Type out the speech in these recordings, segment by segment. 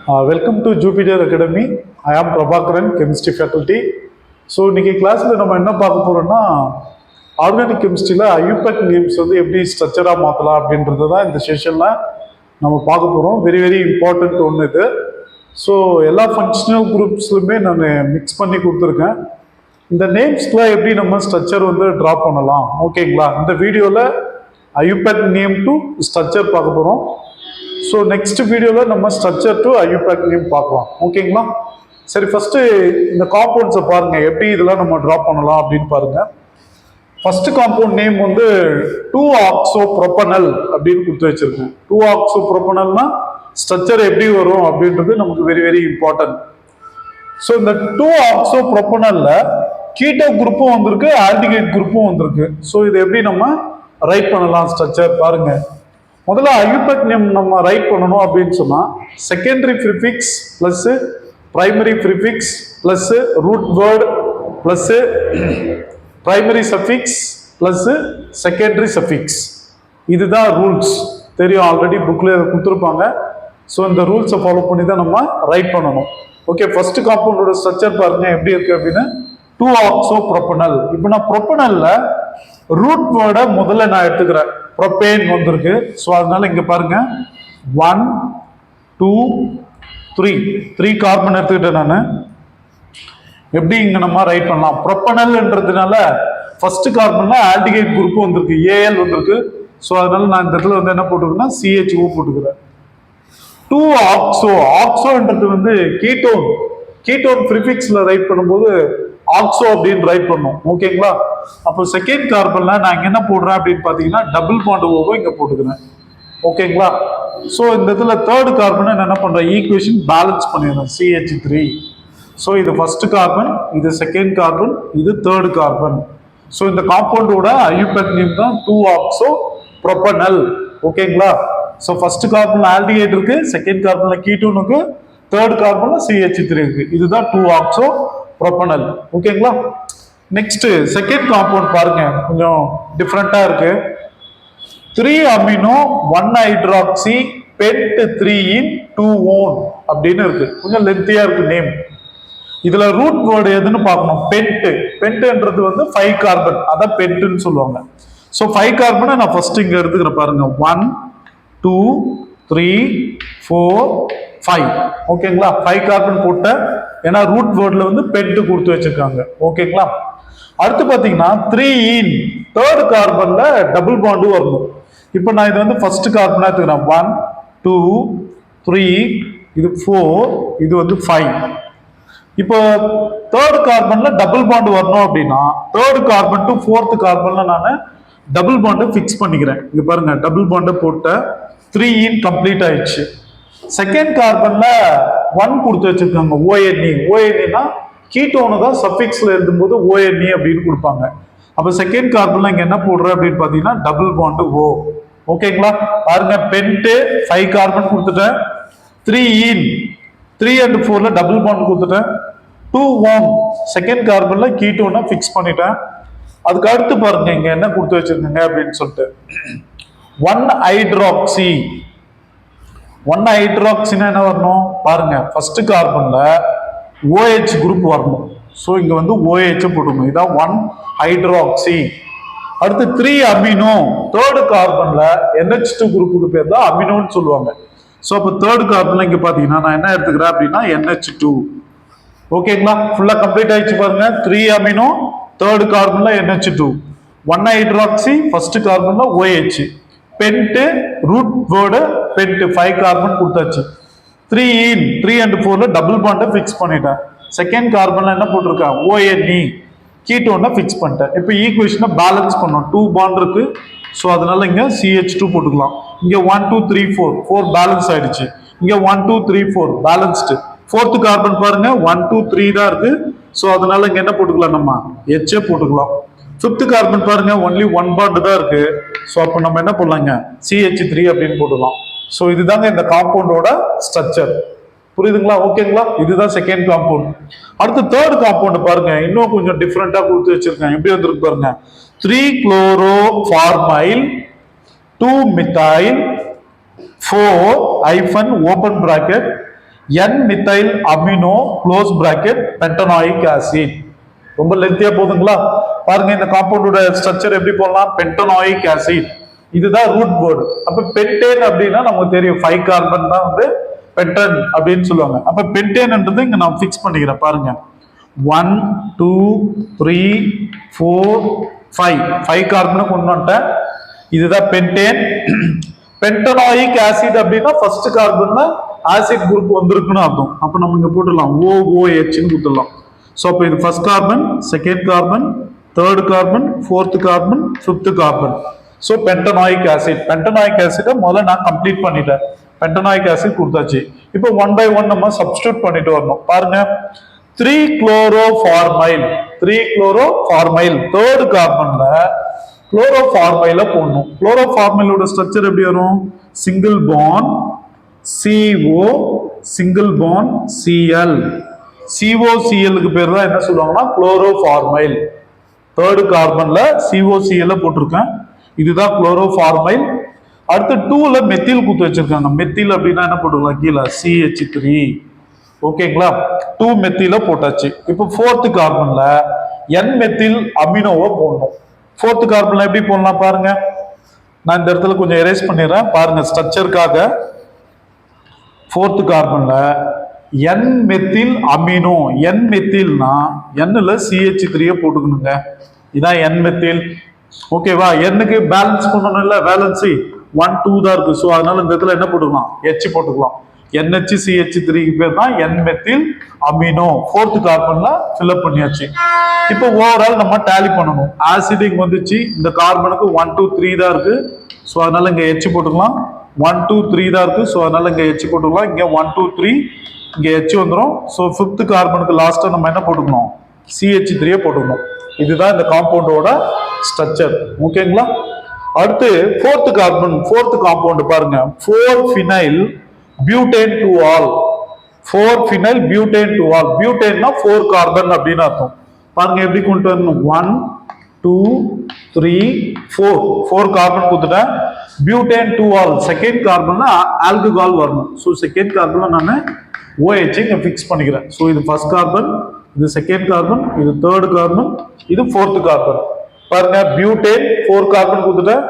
Welcome to Jupiter Academy. I am Prabhakaran, chemistry faculty. So இன்னைக்கு கிளாஸில் நம்ம என்ன பார்க்க போகிறோம்னா ஆர்கானிக் கெமிஸ்ட்ரியில் ஐயூபேக் நேம்ஸ் வந்து எப்படி ஸ்ட்ரக்சராக மாற்றலாம் அப்படின்றது தான் இந்த செஷனில் நம்ம பார்க்க போகிறோம். வெரி வெரி இம்பார்ட்டண்ட் ஒன்று இது. ஸோ எல்லா ஃபங்க்ஷனல் குரூப்ஸ்லையுமே நான் மிக்ஸ் பண்ணி கொடுத்துருக்கேன். இந்த நேம்ஸ்க்குலாம் எப்படி நம்ம ஸ்ட்ரக்சர் வந்து ட்ரா பண்ணலாம், ஓகேங்களா? இந்த வீடியோவில் ஐயூபேக் நேம் டு ஸ்ட்ரக்சர் பார்க்க போகிறோம். ஸோ நெக்ஸ்ட் வீடியோவில் நம்ம ஸ்ட்ரக்சர் டு ஐயூபேக் நேம் பார்க்கலாம், ஓகேங்களா? சரி, ஃபஸ்ட்டு இந்த காம்பவுண்ட்ஸை பாருங்கள், எப்படி இதெல்லாம் நம்ம ட்ரா பண்ணலாம் அப்படின்னு பாருங்கள். ஃபஸ்ட்டு காம்பவுண்ட் நேம் வந்து 2-ஆக்சோப்ரோபனல் அப்படின்னு கொடுத்து வச்சிருக்கேன். 2-ஆக்சோப்ரோபனல்னா ஸ்ட்ரக்சர் எப்படி வரும் அப்படின்றது நமக்கு வெரி வெரி இம்பார்ட்டன்ட். ஸோ இந்த 2-ஆக்சோப்ரோபனல்ல கீட்டோ குரூப்பும் வந்திருக்கு, ஆல்டிகைட் குரூப்பும் வந்திருக்கு. ஸோ இது எப்படி நம்ம ரைட் பண்ணலாம் ஸ்ட்ரக்சர் பாருங்க. முதல்ல ஐயூபேக் நேம் நம்ம ரைட் பண்ணணும் அப்படின்னு சொன்னா secondary prefix plus primary prefix plus root word plus primary suffix plus secondary suffix, இதுதான் ரூல்ஸ். தெரியும், ஆல்ரெடி புக்ல கொடுத்துருப்பாங்க. ஸோ இந்த ரூல்ஸை ஃபாலோ பண்ணி தான் நம்ம ரைட் பண்ணணும். ஓகே, ஃபர்ஸ்ட் காம்பவுண்டோட ஸ்ட்ரக்சர் பாருங்க எப்படி இருக்கு அப்படின்னு. 2-ஆக்சோப்ரோபனல். இப்போ நான் ப்ரோபனல்ல ரூட் வேர்டை முதல்ல நான் எடுத்துக்கிறேன். ப்ரோபேன் வந்திருக்கு. ஸோ அதனால இங்க பாருங்க 1 2 3 கார்பன் எடுத்துக்கிட்டேன் நான். எப்படி இங்க நம்ம ரைட் பண்ணலாம்? ப்ரோபனல்ன்றதுனால ஃபர்ஸ்ட் கார்பன்ல ஆல்டிகைட் குரூப் வந்திருக்கு, ஏஎல் வந்திருக்கு. ஸோ அதனால நான் இந்த இடத்துல வந்து என்ன போட்டுக்கிறேன்னா CHO போட்டுக்கிறேன். 2-ஆக்சோ. ஆக்சோன்றது வந்து கீட்டோன். கீட்டோன் ப்ரிஃபிக்ஸ்ல ரைட் பண்ணும்போது ஆக்சோ அப்படின்னு ரைட் பண்ணும், ஓகேங்களா? அப்போ செகண்ட் கார்பன்ல நான் இங்க என்ன போடுறேன் அப்படின்னு பாத்தீங்கன்னா டபுள் பாண்ட் ஓவோ இங்க போட்டுக்கிறேன், ஓகேங்களா? ஸோ இந்த இடத்துல தேர்ட் கார்பன் நான் என்ன பண்றேன், ஈக்குவேஷன் பேலன்ஸ் பண்ணிடுறேன், CH3. ஸோ இது ஃபர்ஸ்ட் கார்பன், இது செகண்ட் கார்பன், இது தேர்ட் கார்பன். ஸோ இந்த காம்பவுண்டோட ஐயூபேக் நேம் தான் 2-ஆக்சோப்ரோபனல், ஓகேங்களா? ஸோ ஃபர்ஸ்ட் கார்பன்ல ஆல்டிகைட் இருக்கு, செகண்ட் கார்பன்ல கீட்டோன் இருக்கு, தேர்ட் கார்பன்ல CH3 இருக்கு. இதுதான் 2-ஆக்சோப்ரோபனல், ஓகேங்களா? நெக்ஸ்ட் செகண்ட் காம்பவுண்ட் பாருங்க, கொஞ்சம் டிஃப்ரெண்டா இருக்கு. 3-அமினோ 1-ஹைட்ராக்சி பென்ட் 3-in-2-on அப்படின்னு இருக்கு. கொஞ்சம் லென்த்தியா இருக்கு நேம். இதுல ரூட் வேர்டு எதுன்னு பார்க்கணும். பென்ட். பென்ட்ன்றது வந்து 5 கார்பன், அதான் பென்ட்னு சொல்லுவாங்க. ஸோ 5 கார்பனை நான் ஃபர்ஸ்ட் இங்க எடுத்துக்கிறேன் பாருங்க. 1 2 3 4 5, ஓகேங்களா? 5 கார்பன் போட்ட, ஏன்னா ரூட் வேர்ட்ல வந்து பென்ட் கொடுத்து வச்சிருக்காங்க, ஓகேங்களா? அடுத்து பாத்தீங்கன்னா 3-in, தேர்ட் கார்பன்ல டபுள் பாண்டு வரணும். இப்போ நான் இது வந்து ஃபர்ஸ்ட் கார்பனா எடுத்துக்கிறேன். 1 2 3, இது 4, இது வந்து 5. இப்போ தேர்ட் கார்பன்ல டபுள் பாண்டு வரணும் அப்படின்னா தேர்ட் கார்பன் டு ஃபோர்த் கார்பன்ல நான் டபுள் பாண்டை ஃபிக்ஸ் பண்ணிக்கிறேன். இங்க பாருங்க, டபுள் பாண்டை போட்ட 3-in கம்ப்ளீட் ஆயிடுச்சு. செகண்ட் கார்பன்ல 1 கொடுத்து வச்சிருக்காங்க, ONE. ONEனா கீட்டோனு தான் சஃபிக்ஸ்ல எழுதும்போது ONE அப்படின்னு கொடுப்பாங்க. அப்ப செகண்ட் கார்பன்ல இங்க என்ன போடுறேன் அப்படின்னு பாத்தீங்கன்னா டபுள் பாண்டு O, ஓகேங்களா? பாருங்க, பென்ட் 5 கார்பன் கொடுத்துட்டேன். 3-in 3 and 4ல டபுள் பாண்ட் கொடுத்துட்டேன். 2-on செகண்ட் கார்பன்ல கீட்டோனை ஃபிக்ஸ் பண்ணிட்டேன். அதுக்கு அடுத்து பாருங்க இங்க என்ன கொடுத்து வச்சிருக்காங்க அப்படின்னு சொல்லிட்டு 1-ஹைட்ராக்சி. 1-ஹைட்ராக்சினா என்ன வரணும் பாருங்க, ஃபர்ஸ்ட் கார்பன்ல OH குரூப் வரணும். ஸோ இங்க வந்து OH போட்டுக்கணும், இதான் 1-ஹைட்ராக்சி. அடுத்து 3-அமினோ, தேர்ட் கார்பன்ல NH2 குரூப்புக்கு பேர் தான் அமினோன்னு சொல்லுவாங்க. ஸோ அப்போ தேர்ட் கார்பன்ல இங்க பாத்தீங்கன்னா நான் என்ன எடுத்துக்கிறேன் அப்படின்னா NH2, ஓகேங்களா? ஃபுல்லா கம்ப்ளீட் ஆயிடுச்சு பாருங்க. 3-அமினோ, தேர்ட் கார்பன்ல NH2, 1-ஹைட்ராக்சி, ஃபர்ஸ்ட் கார்பன்ல OH, pent, root word pent 5 carbon கொடுத்தாச்சு. 3-in 3 and 4ல டபுள் பாண்டை ஃபிக்ஸ் பண்ணிட்டேன். செகண்ட் கார்பன்ல என்ன போட்டிருக்கேன், ONE, கீட்டோனை ஃபிக்ஸ் பண்ணிட்டேன். இப்போ ஈக்குவேஷனை பேலன்ஸ் பண்ணோம். 2 பாண்ட் இருக்கு, ஸோ அதனால இங்க CH2 போட்டுக்கலாம். இங்க 1 2 3 4 பேலன்ஸ் ஆயிடுச்சு. இங்க 1 2 3 4 பேலன்ஸ்டு. ஃபோர்த் கார்பன் பாருங்க 1 2 3 தான் இருக்கு. ஸோ அதனால இங்க என்ன போட்டுக்கலாம், நம்ம H போட்டுக்கலாம். ஃபிஃப்த் கார்பன் பாருங்க ஒன்லி 1 பாண்ட் தான் இருக்கு. ஸோ அப்போ நம்ம என்ன பண்ணலாங்க, CH3 அப்படின்னு போட்டுக்கலாம். ஸோ இதுதாங்க இந்த காம்பவுண்டோட ஸ்ட்ரக்சர். புரியுதுங்களா? ஓகேங்களா? இதுதான் செகண்ட் காம்பவுண்ட். அடுத்து தேர்ட் காம்பவுண்ட் பாருங்க, இன்னும் கொஞ்சம் டிஃப்ரெண்டா கொடுத்து வச்சிருக்கேன். எப்படி வந்திருக்கு பாருங்க. 3-chloroformyl 2-methyl 4 hyphen open bracket N-methyl amino close bracket pentanoic acid. ரொம்ப லென்த்தியா போதுங்களா? பாருங்க இந்த காம்பவுண்டோட ஸ்ட்ரக்சர் எப்படி போடலாம்? Pentanoic acid. இதுதான் ரூட் வேர்டு. அப்ப பென்டேன் அப்படின்னா நமக்கு தெரியும் 5 கார்பன் தான் வந்து பென்டன் அப்படின்னு சொல்லுவாங்க. அப்ப பென்டேன்ன்றது இங்க நான் ஃபிக்ஸ் பண்ணிக்கிறேன் பாருங்க. 1 2 3 4 5 கார்பனை கொண்டு வந்துட்டேன். இதுதான் பென்டேன். பென்டனாயிக் ஆசிட் அப்படின்னா ஃபர்ஸ்ட் கார்பன்ல ஆசிட் குரூப் வந்திருக்குன்னு அர்த்தம். அப்ப நம்ம இங்க போட்டுடலாம் OOHன்னு கொடுத்துடலாம். ஸோ அப்போ இது first carbon, second carbon, third carbon, fourth carbon, fifth carbon. So pentanoic acid. Pentanoic ஆசிடை முதல்ல நான் கம்ப்ளீட் பண்ணிட்டேன். பென்டனாயிக் ஆசிட் கொடுத்தாச்சு. இப்போ 1 by 1 நம்ம சப்ஸ்டியூட் பண்ணிட்டு வரணும். பாருங்க 3-chloroformyl 3-chloroformyl தேர்ட் கார்பன்ல குளோரோஃபார்மைல போடணும். குளோரோஃபார்மைலோட ஸ்ட்ரக்சர் எப்படி வரும்? Single bond CO single bond Cl. COClக்கு பேர் தான் என்ன சொல்லுவாங்கன்னா குளோரோஃபார்மைல். தேர்ட் கார்பன்ல COCl போட்டிருக்கேன். இதுதான் குளோரோஃபார்மைல். அடுத்து 2ல மெத்தில் குத்து வச்சிருக்காங்க. மெத்தில் அப்படின்னா என்ன போட்டுக்கலாம்? கீழே CH3. ஓகேங்களா? 2 மெத்தில போட்டாச்சு. இப்போ ஃபோர்த் கார்பன்ல N மெத்தில் அமினோவை போடணும். ஃபோர்த் கார்பன்ல எப்படி போடலாம் பாருங்க. நான் இந்த இடத்துல கொஞ்சம் எரேஸ் பண்ணிடுறேன் பாருங்க ஸ்ட்ரக்சருக்காக. ஃபோர்த் கார்பன்ல N மெத்தில் அமினோ. N மெத்தில்னா Nல CH3 போட்டுக்கணுங்க. இதான் N மெத்தில். ஓகேவா? Nக்கு பேலன்ஸ் பண்ணணும் இல்ல, வேலன்சி 1 2 தான் இருக்கு. ஸோ அதனால இந்த இடத்துல என்ன போட்டுக்கலாம்? H போட்டுக்கலாம். NHCH3 பேர் தான் N மெத்தில் அமினோ. ஃபோர்த் கார்பன்ல ஃபில்அப் பண்ணியாச்சு. இப்போ ஓவரால் நம்ம டேலி பண்ணணும். ஆசிட் இங்க வந்துச்சு. இந்த கார்பனுக்கு 1 2 3 தான் இருக்கு. ஸோ அதனால இங்க H போட்டுக்கலாம். 1 2 3 தான் இருக்கு. ஸோ அதனால இங்க H போட்டுக்கலாம். இங்க 1 2 3 இங்க H வந்துடும். ஸோ ஃபிஃப்த் கார்பனுக்கு லாஸ்டா நம்ம என்ன போட்டுக்கணும்? CH3 போட்டுக்கணும். இதுதான் இந்த காம்பவுண்டோட ஸ்ட்ரக்சர். ஓகேங்களா? அடுத்து ஃபோர்த் கார்பன், ஃபோர்த் காம்பவுண்ட் பாருங்க. 4-phenyl butane to all. 4-phenyl butane to all. பியூட்டேன்னா 4 carbon அப்படின்னு அர்த்தம். பாருங்க எப்படி கொண்டு வரணும்? 1 2 3 4 கார்பன் கொடுத்துட்டேன். பியூட்டேன் டு ஆல் செகண்ட் கார்பன்ல ஆல்கஹால் வரணும். ஸோ செகண்ட் கார்பன்ல நான் OH இங்க ஃபிக்ஸ் பண்ணிக்கிறேன். ஸோ இது ஃபர்ஸ்ட் கார்பன், இது செகண்ட் கார்பன், இது தேர்ட் கார்பன், இது ஃபோர்த் கார்பன். பாருங்க பியூட்டேன் 4 கார்பன் கொடுத்துட்டேன்.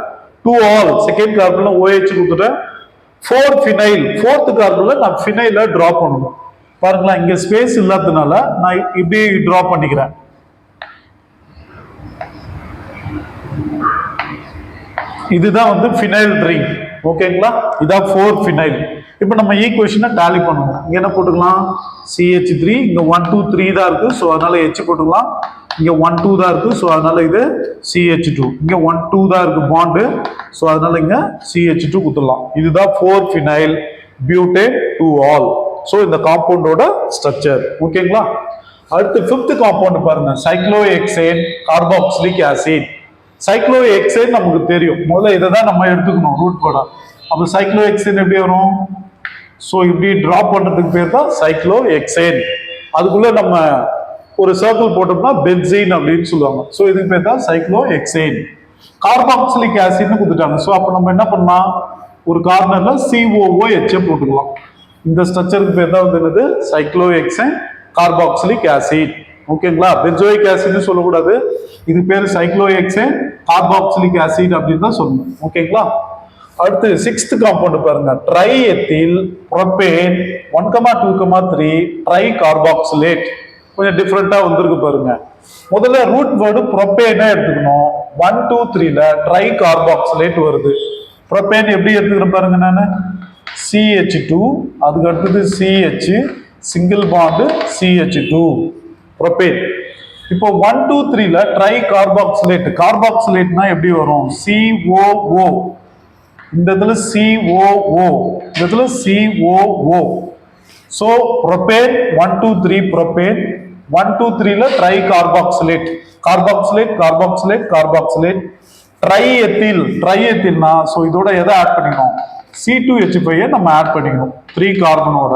டு ஆல் செகண்ட் கார்பன்ல OH கொடுத்துட்டேன். 4-phenyl ஃபோர்த் கார்பன்ல நான் ஃபினைல டிரா பண்ணணும். பாருங்களா இங்க ஸ்பேஸ் இல்லாததுனால நான் இப்படி டிரா பண்ணிக்கிறேன். இதுதான் வந்து ஃபினைல் ரிங். ஓகேங்களா? இதான் 4-phenyl. இப்போ நம்ம ஈக்குவேஷனை டேலி பண்ணணும். இங்க என்ன போட்டுக்கலாம்? CH3. இங்க 1 2 3 தான் இருக்கு. ஸோ அதனால H போட்டுக்கலாம். இங்க 1 2 தான் இருக்கு. ஸோ அதனால இது CH2. இங்க 1 2 தான் இருக்கு பாண்டு. ஸோ அதனால இங்க CH2 கொடுத்துடலாம். இதுதான் 4-phenyl butane to all. So இந்த காம்பவுண்டோட ஸ்ட்ரக்சர். ஓகேங்களா? அடுத்து ஃபிஃப்த் காம்பவுண்ட் பாருங்க. Cyclohexane carboxylic acid. சைக்ளோஹெக்சேன் நமக்கு தெரியும். முதல்ல இதை தான் நம்ம எடுத்துக்கணும் ரூட் கோடா. அப்போ சைக்ளோஹெக்சேன் எப்படி வரும்? ஸோ இப்படி டிராப் பண்றதுக்கு பேர் தான் சைக்ளோஹெக்சேன். அதுக்குள்ள நம்ம ஒரு சர்க்கிள் போட்டோம்னா பென்சீன் அப்படின்னு சொல்லுவாங்க. ஸோ இதுக்கு பேர் தான் சைக்ளோஹெக்சேன். கார்பாக்சிலிக் ஆசிட்னு கொடுத்துட்டாங்க. ஸோ அப்போ நம்ம என்ன பண்ணலாம்? ஒரு கார்னர்ல COOH போட்டுக்கலாம். இந்த ஸ்ட்ரக்சருக்கு பேர் தான் வந்து என்னது? Cyclohexane carboxylic acid. ஓகேங்களா? பென்சோயிக் ஆசிட்னு சொல்லக்கூடாது. இது பேர் சைக்ளோஹெக்சேன் கார்பாக்சிலிக் ஆசிட் அப்படின்னு தான் சொல்லணும். ஓகேங்களா? அடுத்து 6th காம்பவுண்ட் பாருங்க. Try ethyl propane 1,2,3 try carboxylate. கொஞ்சம் டிஃப்ரெண்டா வந்திருக்கு பாருங்க. முதல்ல ரூட் வேர்டு புரோபேனை எடுத்துக்கணும். 1 2 3ல ட்ரை கார்பாக்சிலேட் வருது. புரோபேன் எப்படி எடுத்துக்கிறேன் பாருங்க. நான் CH2, அதுக்கு அடுத்தது CH single bond CH2 propane. இப்போ 1 2 3ல ட்ரை கார்பாக்சிலேட். கார்பாக்சிலேட்னா எப்படி வரும்? COO. இந்த இடத்துல COO, இந்த இடத்துல COO. So propane 1 2 3 propane. 1 2 3ல tri carboxylate. Carboxylate carboxylate carboxylate. Tri ethyl. Tri எத்தில்னா ஸோ இதோட எதை ஆட் பண்ணிக்கணும்? C2H5 நம்ம ஆட் பண்ணிக்கணும் 3 கார்பனோட.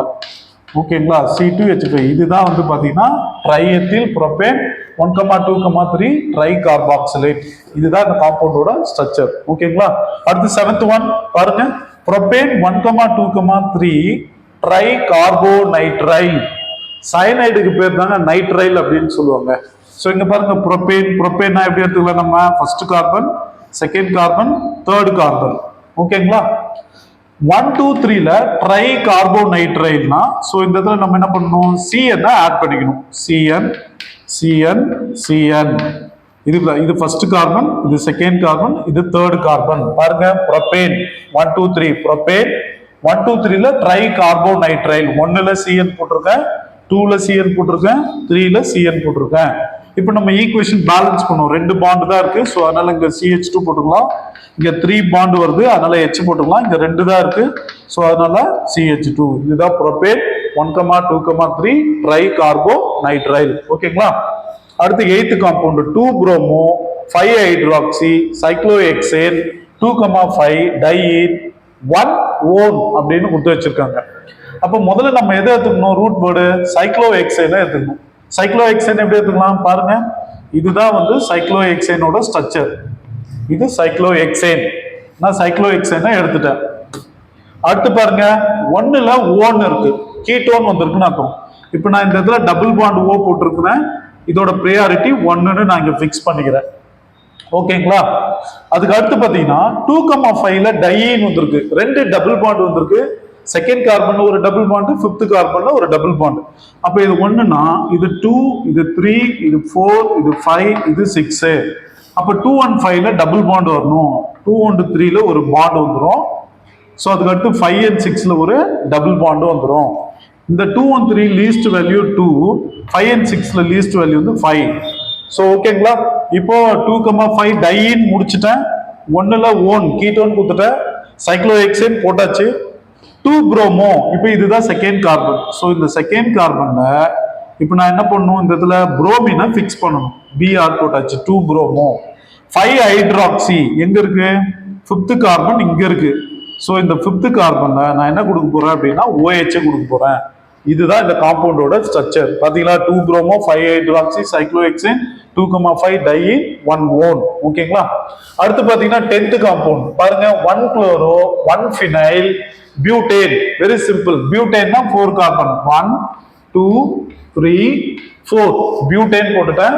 ஓகேங்களா? C2H5 இதுதான் வந்து பாத்தீங்கன்னா ட்ரைஎத்தில் புரோபேன் 1,2,3 ட்ரை கார்பாக்சிலேட். இதுதான் இந்த காம்பவுண்டோட ஸ்ட்ரக்சர். ஓகேங்களா? அடுத்து 7th ஒன் பாருங்க. Propane 1,2,3 try கார்போநைட்ரைல். சயனைடுக்கு பேர் தாங்க நைட்ரைல் அப்படின்னு சொல்லுவாங்க. ஸோ இங்க பாருங்க ப்ரோபேன். ப்ரோபேன்னா எப்படி எடுத்துக்கலாம் நம்ம? First carbon, second carbon, third carbon. ஓகேங்களா? 1 2 3ல ட்ரை கார்போநைட்ரைல்னா ஸோ இந்த இடத்துல நம்ம என்ன பண்ணணும்? சிஎன் ஆட் பண்ணிக்கணும். CN CN CN. இது ஃபர்ஸ்ட் கார்பன், இது செகண்ட் கார்பன், இது தேர்ட் கார்பன். பாருங்க ப்ரோபேன் 1 2 3 ப்ரோபேன். 1 2 3ல ட்ரை கார்போநைட்ரைல். 1ல சிஎன் போட்டிருக்கேன், 2ல சிஎன் போட்டிருக்கேன், 3ல சிஎன் போட்டிருக்கேன். இப்போ நம்ம ஈக்குவேஷன் பேலன்ஸ் பண்ணுவோம். 2 பாண்ட் தான் இருக்கு. ஸோ அதனால இங்க CH2 போட்டுக்கலாம். இங்க 3 பாண்ட் வருது, அதனால H போட்டுக்கலாம். இங்க 2 தான் இருக்கு. ஸோ அதனால CH2. இதுதான் ப்ரோபேன் 1, 2, 3 ட்ரை கார்போநைட்ரைல். ஓகேங்களா? அடுத்து 8th compound 2 bromo 5 hydroxy cyclohexane 2,5 டைஈன் 1 own அப்படின்னு கொடுத்து வச்சிருக்காங்க. அப்ப முதல்ல நம்ம எதை எடுத்துக்கணும்? ரூட் வேர்டு சைக்ளோஹெக்சேனை எடுத்துக்கணும். சைக்ளோஹெக்சேன் எப்படி எடுத்துக்கலாம்? பாருங்க, இதுதான் வந்து சைக்ளோஹெக்சேனோட ஸ்ட்ரக்சர். இது சைக்ளோஹெக்சேன். நான் சைக்ளோஹெக்சேனை எடுத்துட்டேன். அடுத்து பாருங்க, 1ல ஓன் இருக்கு, கீட்டோன் வந்திருக்குன்னு அர்த்தம். இப்போ நான் இந்த இடத்துல டபுள் பாண்ட் ஓ போட்டிருக்கிறேன். இதோட ப்ரையாரிட்டி 1ன்னு நான் இங்க ஃபிக்ஸ் பண்ணிக்கிறேன். ஓகேங்களா? அதுக்கு அடுத்து பாத்தீங்கன்னா 2,5ல டைஈன் வந்திருக்கு. 2 டபுள் பாண்ட் வந்திருக்கு. செகண்ட் கார்பன்ல ஒரு டபுள் பாண்ட், 5th கார்பன்ல ஒரு டபுள் பாண்ட். அப்ப இது 1ன்னா இது 2, இது 3, இது 4, இது 5, இது 6. அப்ப 2 and 5ல டபுள் பாண்ட் வரணும். 2 and 3ல ஒரு பாண்ட் வந்துடும். ஸோ அதுக்கு அடுத்து 5 and 6ல ஒரு டபுள் பாண்ட் வந்துடும். இந்த 2 and 3 லீஸ்ட் வேல்யூ 2, 5 and 6ல லீஸ்ட் வேல்யூ வந்து 5. ஸோ ஓகேங்களா? இப்போ 2,5 டையின் முடிச்சுட்டேன். 1ல ஓன் கீட்டோன் கொடுத்துட்டேன். சைக்ளோஹெக்சேன் போட்டாச்சு. 2 புரோமோ, இப்போ இதுதான் செகண்ட் கார்பன். ஸோ இந்த செகண்ட் கார்பன்ல இப்போ நான் என்ன பண்ணணும்? இந்த இடத்துல புரோமினை ஃபிக்ஸ் பண்ணணும். பிஆர் போட்டாச்சு. 2 புரோமோ 5 ஹைட்ராக்சி எங்க இருக்கு? 5th கார்பன் இங்க இருக்கு. ஸோ இந்த 5th கார்பன்ல நான் என்ன கொடுக்க போறேன் அப்படின்னா OH கொடுக்க போறேன். இதுதான் இந்த காம்பவுண்டோட ஸ்ட்ரக்சர். பாத்தீங்களா? 2 bromo 5 hydroxy cyclohexane 2,5 diene 1 one. ஓகேங்களா? அடுத்து பாத்தீங்கன்னா 10th காம்பவுண்ட் பாருங்க, 1 chloro 1 phenyl butane. Very simple. பியூட்டேன்னா 4 கார்பன். 1 2 3 4 பியூட்டேன் போட்டுட்டேன்.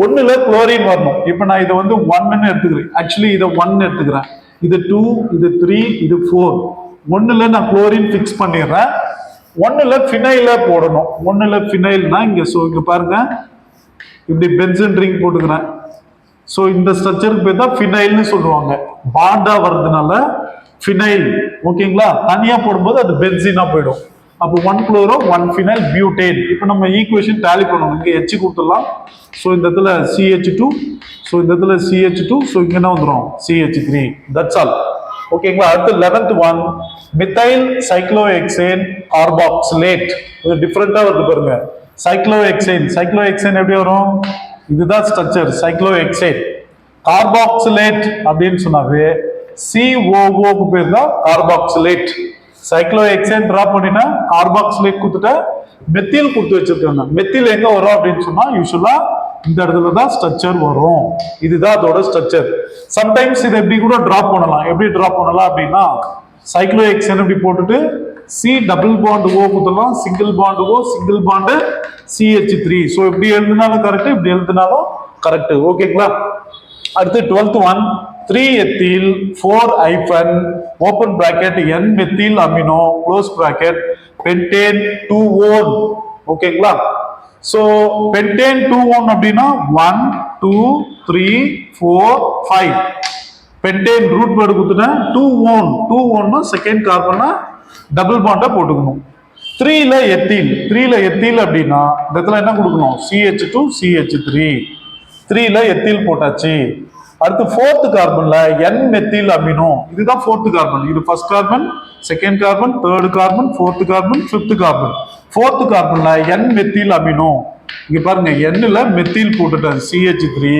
1ல குளோரின் வரணும். இப்போ நான் இதை வந்து 1ன்னு எடுத்துக்கிறேன். ஆக்சுவலி இதை 1 எடுத்துக்கிறேன். இது 2, இது 3, இது 4. 1ல நான் குளோரின் ஃபிக்ஸ் பண்ணிடுறேன். 1ல ஃபினைல போடணும். 1ல ஃபினைல்னா இங்க இங்க பாருங்க, இப்படி பென்சன் ரிங் போட்டுக்கிறேன். ஸோ இந்த ஸ்ட்ரக்சருக்கு பேர் தான் ஃபினைல்னு சொல்லுவாங்க. பாண்டா வர்றதுனால ஃபினைல். ஓகேங்களா? தனியா போடும்போது அது பென்சினா போயிடும். அப்போ 1 குளோரோ 1 ஃபினைல் பியூட்டேன். இப்போ நம்ம ஈக்குவேஷன் டேலி பண்ணணும். இங்க H கொடுத்துடலாம். ஸோ இந்த இடத்துல CH2, ஸோ இந்த இடத்துல CH2, ஸோ இங்க என்ன வந்துடும்? CH3. That's all. ஓகேங்களா? அடுத்து 11th one methyl cyclohexane carboxylate. இது டிஃபரெண்டா வருது பாருங்க. சைக்ளோஹெக்சேன். சைக்ளோஹெக்சேன் எப்படி வரும்? இதுதான் ஸ்ட்ரக்சர் சைக்ளோஹெக்சேன். கார்பாக்சிலேட் அப்படின்னு சொன்னாவே COOக்கு பேர் தான் கார்பாக்சிலேட். சைக்ளோஹெக்சேன் டிராப் பண்ணினா கார்பாக்சிலேட் கொடுத்துட்டா மெத்தில் கொடுத்து வச்சிருக்காங்க. மெத்தில் எங்க வரும் அப்படின்னு சொன்னா யூசுவலா இந்த இடத்துல தான் ஸ்ட்ரக்சர் வரும். இதுதான் அதோட ஸ்ட்ரக்சர். சம்டைம்ஸ் இதை எப்படி கூட டிராப் பண்ணலாம். எப்படி டிராப் பண்ணலாம் அப்படின்னா சைக்ளோஹெக்சேன் இப்படி போட்டுட்டு C டபுள் பாண்ட் O கொடுத்துடலாம். Single bond O, single bond CH3. So இப்படி எழுதினாலும் கரெக்ட், இப்படி எழுதினாலும் கரெக்ட். ஓகேங்களா? அடுத்து 12th one 3 ethyl 4 hyphen open bracket N methyl amino close bracket pentane 2 own. ஓகேங்களா? ஸோ பென்டேன் 2 ஓன் அப்படின்னா 1 2 3 4 5. பென்டேன் ரூட் வேர்டு கொடுத்துட்டேன். 2 ஓன். 2 ஓன்னா செகண்ட் கார்பன்னா டபுள் பாண்டா போட்டுக்கணும். 3ல எத்தில். 3ல எத்தில் அப்படின்னா இந்த இடத்துல என்ன கொடுக்கணும்? CH2 CH3. 3ல எத்தில் போட்டாச்சு. அடுத்து 4th கார்பன்ல N மெத்தில் அமினோ. இதுதான் 4th கார்பன். இது first carbon, second carbon, third carbon, 4th carbon, 5th carbon. 4th கார்பன்ல N methyl amino. இங்க பாருங்க, Nல மெத்தில் போட்டுட்டேன் CH3.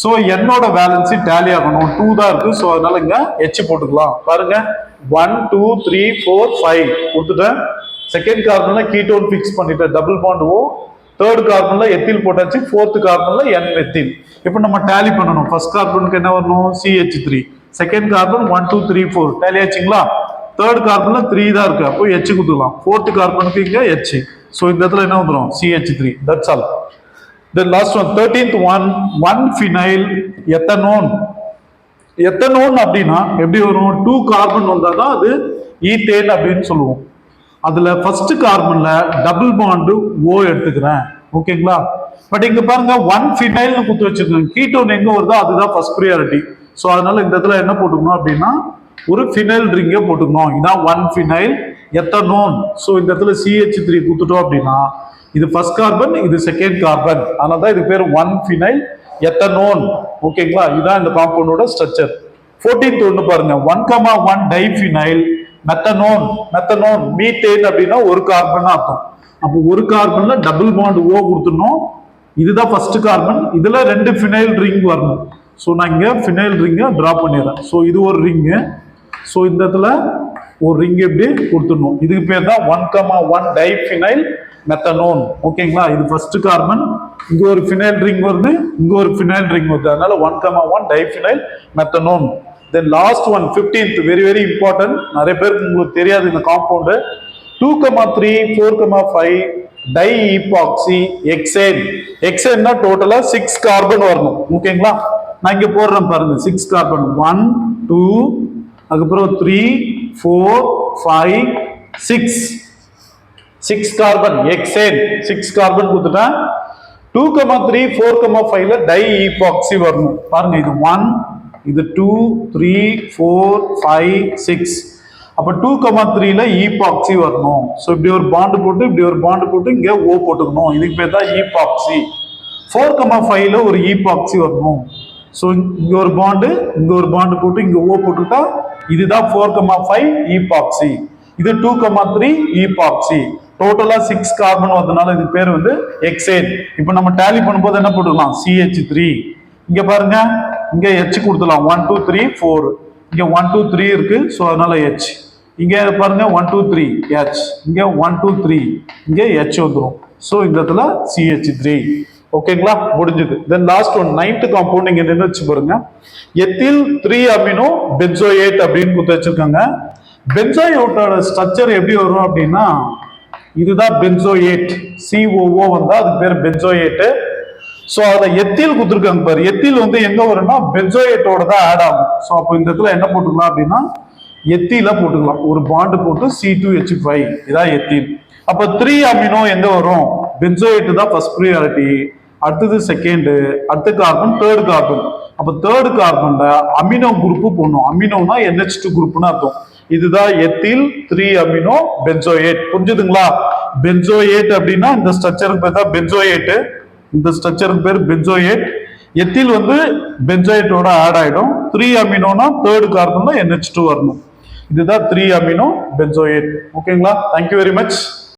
ஸோ என்னோட வேலன்சி டேலி ஆகணும். 2 தான் இருக்கு. ஸோ அதனால இங்க H போட்டுக்கலாம். பாருங்க 1 2 3 4 5 கொடுத்துட்டேன். செகண்ட் கார்பன்ல கீட்டோன் ஃபிக்ஸ் பண்ணிட்டேன். Double bond O. தேர்ட் கார்பன்ல எத்தில் போட்டாச்சு. 4th கார்பன்ல N methyl. இப்போ நம்ம டேலி பண்ணணும். ஃபர்ஸ்ட் கார்பனுக்கு என்ன வரணும்? CH3. செகண்ட் கார்பன் 1 2 3 4 டேலி ஆச்சுங்களா? தேர்ட் கார்பன்ல 3 தான் இருக்கு, அப்போ H கொடுத்துக்கலாம். ஃபோர்த் கார்பனுக்கு இங்க H. ஸோ இந்த இடத்துல என்ன வந்துடும்? CH3. That's all. Then last one, 13th one, 1-phenyl ethanone. எத்தனோன் அப்படின்னா எப்படி வரும்? 2 கார்பன் வந்தால் தான் அது ஈத்தேன் அப்படின்னு சொல்லுவோம். அதுல ஃபர்ஸ்ட் கார்பன்ல டபுள் பாண்டு O எடுத்துக்கிறேன், ஓகேங்களா? பட் இங்க பாருங்க 1-phenyl குத்து வச்சிருக்கேன். கீட்டோன் எங்க வருதோ அதுதான் ஃபர்ஸ்ட் ப்ரியாரிட்டி. ஸோ அதனால இந்த இடத்துல என்ன போட்டுக்கணும் அப்படின்னா ஒரு ஃபினைல் ரிங்கே போட்டுக்கணும். இதான் 1-phenyl எத்தனோன். ஸோ இந்த இடத்துல CH3 குத்துட்டோம் அப்படின்னா இது ஃபர்ஸ்ட் கார்பன், இது செகண்ட் கார்பன். அதனால தான் இது பேர் 1-phenyl எத்தனோன், ஓகேங்களா? இதுதான் இந்த காம்பவுண்டோட ஸ்ட்ரக்சர். 14th ஒன்று பாருங்க, 1,1 டைஃபினைல் மெத்தனோன். மெத்தனோன் மீத்தேன் அப்படின்னா ஒரு கார்பன் அர்த்தம். அப்போ ஒரு கார்பன்ல டபுள் பாண்ட் O கொடுத்துடணும். இதுதான் ஃபர்ஸ்ட் கார்பன், இதுல 2 ஃபினைல் ரிங் வரணும். ஸோ நான் இங்க ஃபினைல் ரிங்கை டிரா பண்ணிடுறேன். ஸோ இது ஒரு ரிங்கு. ஸோ இந்த இடத்துல ஒரு ரிங் எப்படி கொடுத்துடணும். இதுக்கு பேர் தான் 1,1 டைஃபினைல் மெத்தனோன், ஓகேங்களா? இது ஃபர்ஸ்ட் கார்பன், இங்க ஒரு ஃபினைல் ரிங் வருது, இங்க ஒரு ஃபினைல் ரிங் வருது. அதனால 1,1 diphenyl methanone. Then last one 15th, very very important. நிறைய பேருக்கு உங்களுக்கு தெரியாது இந்த காம்பவுண்டு. 2,3 4,5 di epoxy hexane. எக்ஸேன்னா டோட்டலா 6 கார்பன் வரணும், ஓகேங்களா? நான் இங்க போடுறேன் பாருங்க, 6 கார்பன், 1 2 அதுக்கப்புறம் 3 4 5 6 கார்பன் எக்ஸேன். 6 கார்பன் கொடுத்துட்டேன். 2,3 4,5ல டை ஈபாக்சி வரணும். பாருங்க, இது 1 இது 2 3 4 5 6. அப்ப 2,3ல ஈபாக்சி வரணும். ஸோ இப்படி ஒரு பாண்டு போட்டு இப்படி ஒரு பாண்டு போட்டு இங்க O போட்டுக்கணும். இதுக்கு பேர் தான் ஈபாக்சி. 4,5ல ஒரு ஈபாக்சி வரணும். ஸோ இங்க ஒரு பாண்டு இங்க ஒரு பாண்டு போட்டு இங்க O போட்டுட்டா இதுதான் 4,5 ஈபாக்சி. இது 2,3 ஈபாக்சி. டோட்டலா 6 கார்பன் வரதுனால இது பேர் வந்து எக்ஸேன். இப்போ நம்ம டேலி பண்ணும்போது என்ன போட்டுக்கலாம்? CH3. இங்க பாருங்க, இங்க H கொடுத்துலாம். 1 2 3 4. இங்க 1 2 3 இருக்கு, ஸோ அதனால H. இங்க பாருங்க 1 2 3 H. இங்க 1 2 3 இங்க H வந்துடும். ஸோ இந்த இடத்துல CH3, ஓகேங்களா? முடிஞ்சது. தென் லாஸ்ட் ஒன் 9th காம்பவுண்ட் இங்க நின்று வச்சு பாருங்க. எத்தில் 3 அமினோ பென்சோயேட் அப்படின்னு கொடுத்து வச்சிருக்காங்க. பென்சோயேட்டோட ஸ்ட்ரக்சர் எப்படி வரும் அப்படின்னா இதுதான் பென்சோயேட். COO வந்தா அதுக்கு பேர் பென்சோயேட். ஸோ அதில் எத்தில் கொடுத்துருக்காங்க பாரு. எத்தில் வந்து எங்க வரும்னா பென்சோயேட்டோட தான் ஆட் ஆகும். ஸோ அப்போ இந்த இடத்துல என்ன போட்டுக்கலாம் அப்படின்னா எத்தில போட்டுக்கலாம். ஒரு பாண்டு போட்டு C2H5, இதான் எத்தில். அப்ப 3 அமினோ எங்க வரும்? பென்சோயேட் தான் ஃபர்ஸ்ட் ப்ரியாரிட்டி, அடுத்தது செகண்ட், அடுத்த கார்பன் தேர்ட் கார்பன். அப்ப தேர்ட் கார்பன்ல அமினோ குரூப் போடணும். அமினோனா NH2 குரூப்னு அர்த்தம். இதுதான் எத்தில் 3 அமினோ பென்சோயேட். புரிஞ்சுதுங்களா? பென்சோயேட் அப்படின்னா இந்த ஸ்ட்ரக்சருக்கு பேர் தான் பென்சோயேட். இந்த ஸ்ட்ரக்சருக்கு பேர் பென்சோயேட். எத்தில் வந்து பென்சோயேட்டோட ஆட் ஆயிடும். 3 அமினோனா தேர்ட் கார்பன்ல NH2 வரணும். இதுதான் 3 அமினோ பென்சோயேட். ஓகேங்களா? Thank you very much.